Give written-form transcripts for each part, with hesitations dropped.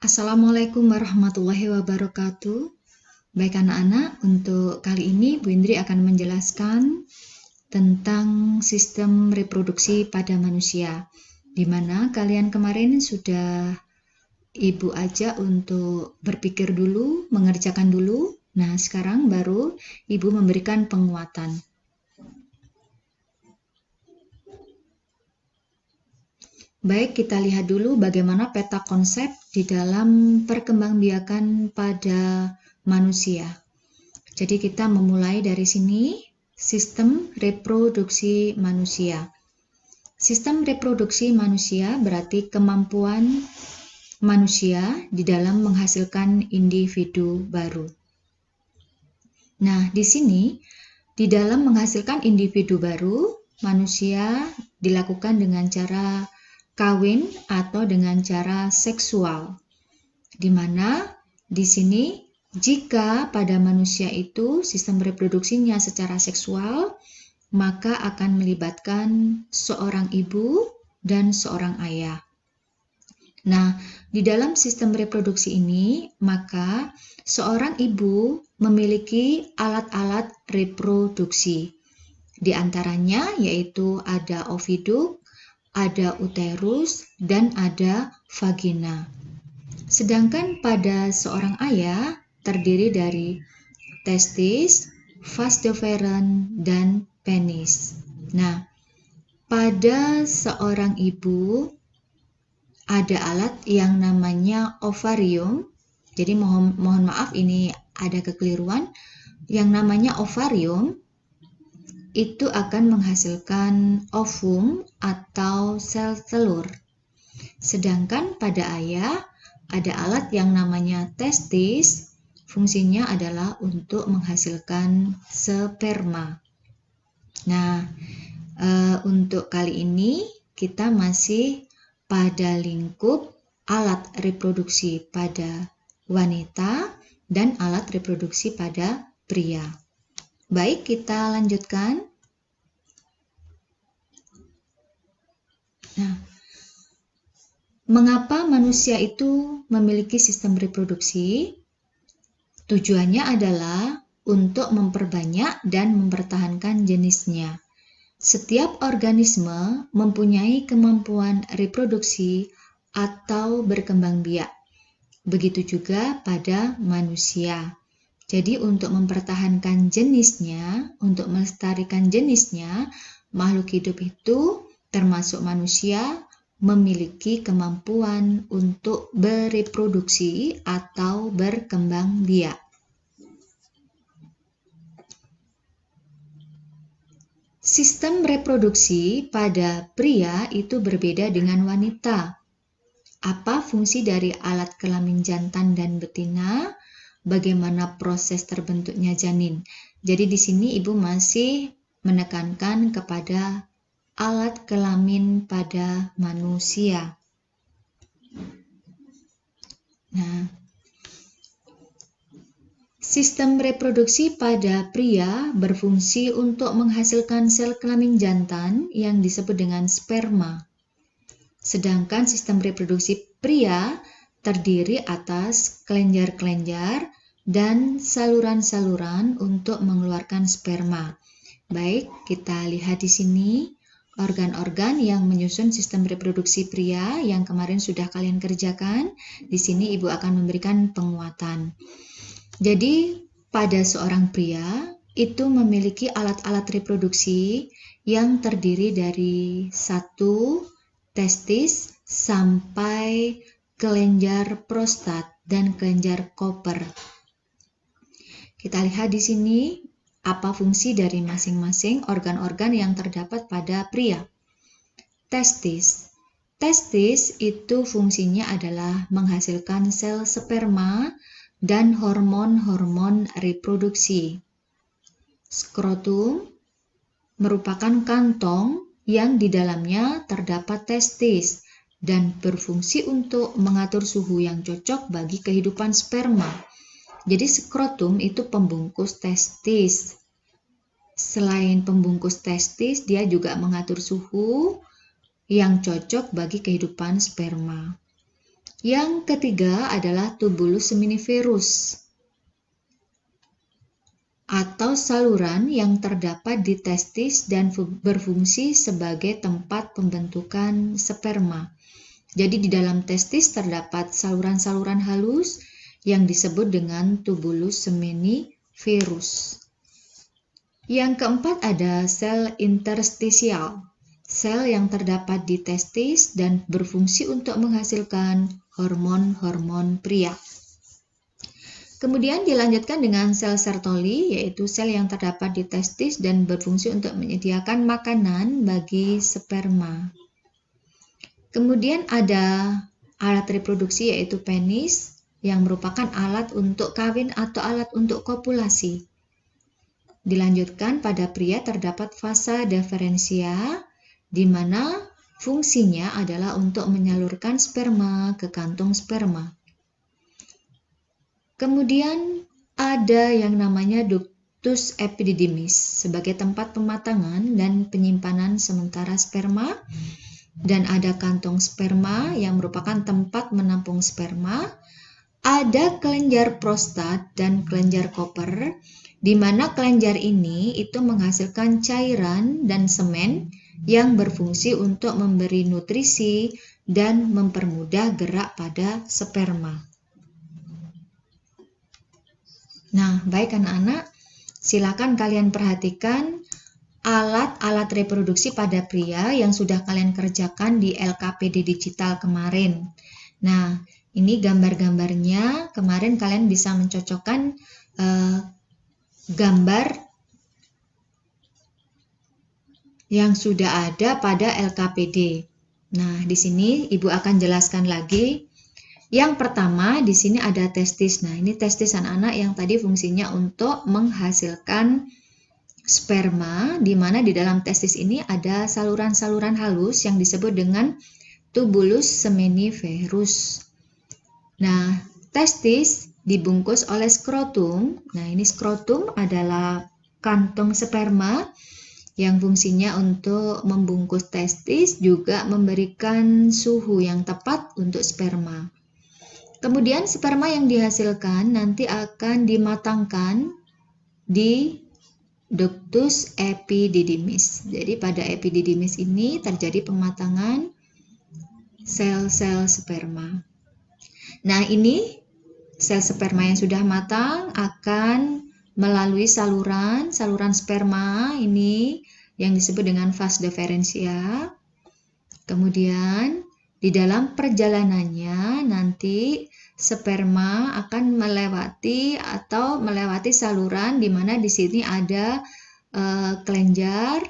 Assalamualaikum warahmatullahi wabarakatuh. Baik anak-anak, untuk kali ini Bu Indri akan menjelaskan tentang sistem reproduksi pada manusia, di mana kalian kemarin sudah Ibu ajak untuk berpikir dulu, mengerjakan dulu. Nah, sekarang baru Ibu memberikan penguatan. Baik, kita lihat dulu bagaimana peta konsep di dalam perkembangbiakan pada manusia. Jadi kita memulai dari sini, sistem reproduksi manusia. Sistem reproduksi manusia berarti kemampuan manusia di dalam menghasilkan individu baru. Nah, di sini, di dalam menghasilkan individu baru, manusia dilakukan dengan cara kawin atau dengan cara seksual, di mana di sini jika pada manusia itu sistem reproduksinya secara seksual, maka akan melibatkan seorang ibu dan seorang ayah. Nah, di dalam sistem reproduksi ini, maka seorang ibu memiliki alat-alat reproduksi. Di antaranya yaitu ada oviduk, ada uterus, dan ada vagina. Sedangkan pada seorang ayah terdiri dari testis, vas deferens, dan penis. Nah, pada seorang ibu ada alat yang namanya ovarium. Jadi mohon maaf ini ada kekeliruan. Yang namanya ovarium itu akan menghasilkan ovum atau sel telur. Sedangkan pada ayah ada alat yang namanya testis, fungsinya adalah untuk menghasilkan sperma. Nah, untuk kali ini kita masih pada lingkup alat reproduksi pada wanita dan alat reproduksi pada pria. Baik, kita lanjutkan. Nah, mengapa manusia itu memiliki sistem reproduksi? Tujuannya adalah untuk memperbanyak dan mempertahankan jenisnya. Setiap organisme mempunyai kemampuan reproduksi atau berkembang biak. Begitu juga pada manusia. Jadi untuk mempertahankan jenisnya, untuk melestarikan jenisnya, makhluk hidup itu termasuk manusia memiliki kemampuan untuk bereproduksi atau berkembang biak. Sistem reproduksi pada pria itu berbeda dengan wanita. Apa fungsi dari alat kelamin jantan dan betina? Bagaimana proses terbentuknya janin? Jadi di sini Ibu masih menekankan kepada alat kelamin pada manusia. Nah, sistem reproduksi pada pria berfungsi untuk menghasilkan sel kelamin jantan yang disebut dengan sperma. Sedangkan sistem reproduksi pria terdiri atas kelenjar-kelenjar dan saluran-saluran untuk mengeluarkan sperma. Baik, kita lihat di sini organ-organ yang menyusun sistem reproduksi pria yang kemarin sudah kalian kerjakan. Di sini Ibu akan memberikan penguatan. Jadi, pada seorang pria itu memiliki alat-alat reproduksi yang terdiri dari 1. Testis sampai kelenjar prostat dan kelenjar Cooper. Kita lihat di sini apa fungsi dari masing-masing organ-organ yang terdapat pada pria. Testis. Testis itu fungsinya adalah menghasilkan sel sperma dan hormon-hormon reproduksi. Skrotum merupakan kantong yang di dalamnya terdapat testis dan berfungsi untuk mengatur suhu yang cocok bagi kehidupan sperma. Jadi skrotum itu pembungkus testis. Selain pembungkus testis, dia juga mengatur suhu yang cocok bagi kehidupan sperma. Yang ketiga adalah tubulus seminiferus atau saluran yang terdapat di testis dan berfungsi sebagai tempat pembentukan sperma. Jadi di dalam testis terdapat saluran-saluran halus yang disebut dengan tubulus seminiferus. Yang keempat ada sel interstisial, sel yang terdapat di testis dan berfungsi untuk menghasilkan hormon-hormon pria. Kemudian dilanjutkan dengan sel Sertoli, yaitu sel yang terdapat di testis dan berfungsi untuk menyediakan makanan bagi sperma. Kemudian ada alat reproduksi yaitu penis, yang merupakan alat untuk kawin atau alat untuk kopulasi. Dilanjutkan pada pria terdapat vasa deferentia, di mana fungsinya adalah untuk menyalurkan sperma ke kantung sperma. Kemudian ada yang namanya ductus epididymis sebagai tempat pematangan dan penyimpanan sementara sperma, dan ada kantong sperma yang merupakan tempat menampung sperma. Ada kelenjar prostat dan kelenjar koper, di mana kelenjar ini itu menghasilkan cairan dan semen yang berfungsi untuk memberi nutrisi dan mempermudah gerak pada sperma. Nah, baik anak-anak, silakan kalian perhatikan alat-alat reproduksi pada pria yang sudah kalian kerjakan di LKPD digital kemarin. Nah, ini gambar-gambarnya. Kemarin kalian bisa mencocokkan gambar yang sudah ada pada LKPD. Nah, di sini Ibu akan jelaskan lagi. Yang pertama, di sini ada testis. Nah, ini testis anak-anak yang tadi fungsinya untuk menghasilkan sperma, di mana di dalam testis ini ada saluran-saluran halus yang disebut dengan tubulus seminiferus. Nah, testis dibungkus oleh skrotum. Nah, ini skrotum adalah kantong sperma yang fungsinya untuk membungkus testis, juga memberikan suhu yang tepat untuk sperma. Kemudian sperma yang dihasilkan nanti akan dimatangkan di ductus epididymis. Jadi pada epididymis ini terjadi pematangan sel-sel sperma. Nah, ini sel sperma yang sudah matang akan melalui saluran sperma ini yang disebut dengan vas deferentia. Kemudian di dalam perjalanannya nanti sperma akan melewati saluran di mana di sini ada kelenjar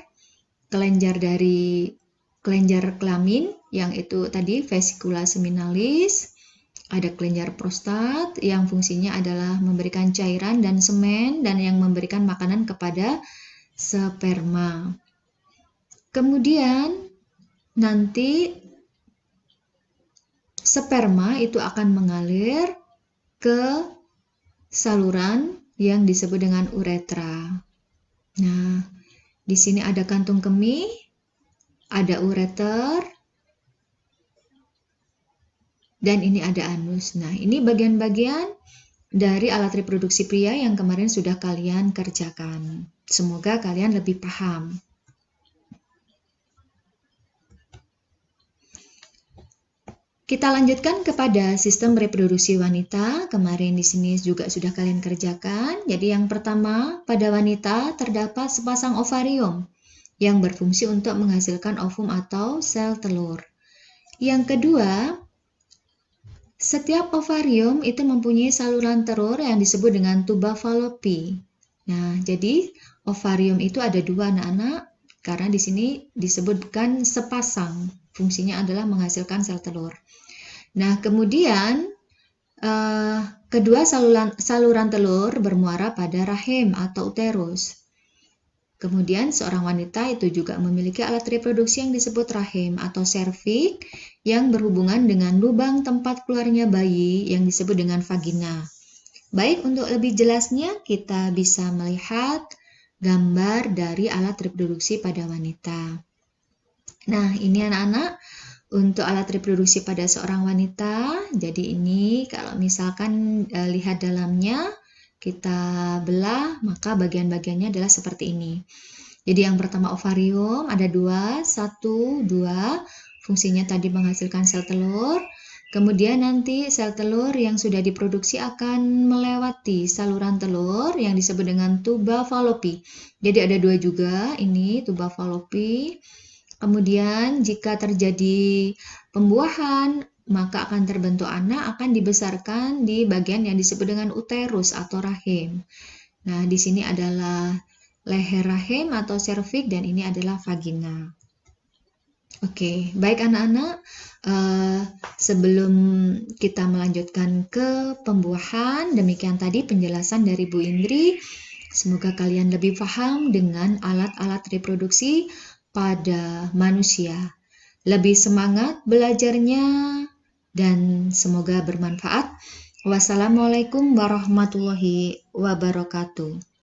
kelamin yang itu tadi vesikula seminalis, ada kelenjar prostat yang fungsinya adalah memberikan cairan dan semen dan yang memberikan makanan kepada sperma. Kemudian nanti sperma itu akan mengalir ke saluran yang disebut dengan uretra. Nah, di sini ada kantung kemih, ada ureter, dan ini ada anus. Nah, ini bagian-bagian dari alat reproduksi pria yang kemarin sudah kalian kerjakan. Semoga kalian lebih paham. Kita lanjutkan kepada sistem reproduksi wanita. Kemarin di sini juga sudah kalian kerjakan. Jadi yang pertama, pada wanita terdapat sepasang ovarium yang berfungsi untuk menghasilkan ovum atau sel telur. Yang kedua, setiap ovarium itu mempunyai saluran telur yang disebut dengan tuba Fallopi. Nah, jadi ovarium itu ada dua anak-anak, karena di sini disebutkan sepasang. Fungsinya adalah menghasilkan sel telur. Nah, kemudian kedua saluran telur bermuara pada rahim atau uterus. Kemudian seorang wanita itu juga memiliki alat reproduksi yang disebut rahim atau serviks yang berhubungan dengan lubang tempat keluarnya bayi yang disebut dengan vagina. Baik, untuk lebih jelasnya kita bisa melihat gambar dari alat reproduksi pada wanita. Nah, ini anak-anak Untuk alat reproduksi pada seorang wanita, jadi ini kalau misalkan lihat dalamnya, kita belah, maka bagian-bagiannya adalah seperti ini. Jadi yang pertama ovarium, ada 2, 1, 2, fungsinya tadi menghasilkan sel telur. Kemudian nanti sel telur yang sudah diproduksi akan melewati saluran telur yang disebut dengan tuba falopi. Jadi ada 2 juga, ini tuba falopi. Kemudian jika terjadi pembuahan, maka akan terbentuk anak, akan dibesarkan di bagian yang disebut dengan uterus atau rahim. Nah, di sini adalah leher rahim atau serviks dan ini adalah vagina. Oke, baik anak-anak, sebelum kita melanjutkan ke pembuahan, demikian tadi penjelasan dari Bu Indri. Semoga kalian lebih paham dengan alat-alat reproduksi pada manusia. Lebih semangat belajarnya dan semoga bermanfaat. Wassalamualaikum warahmatullahi wabarakatuh.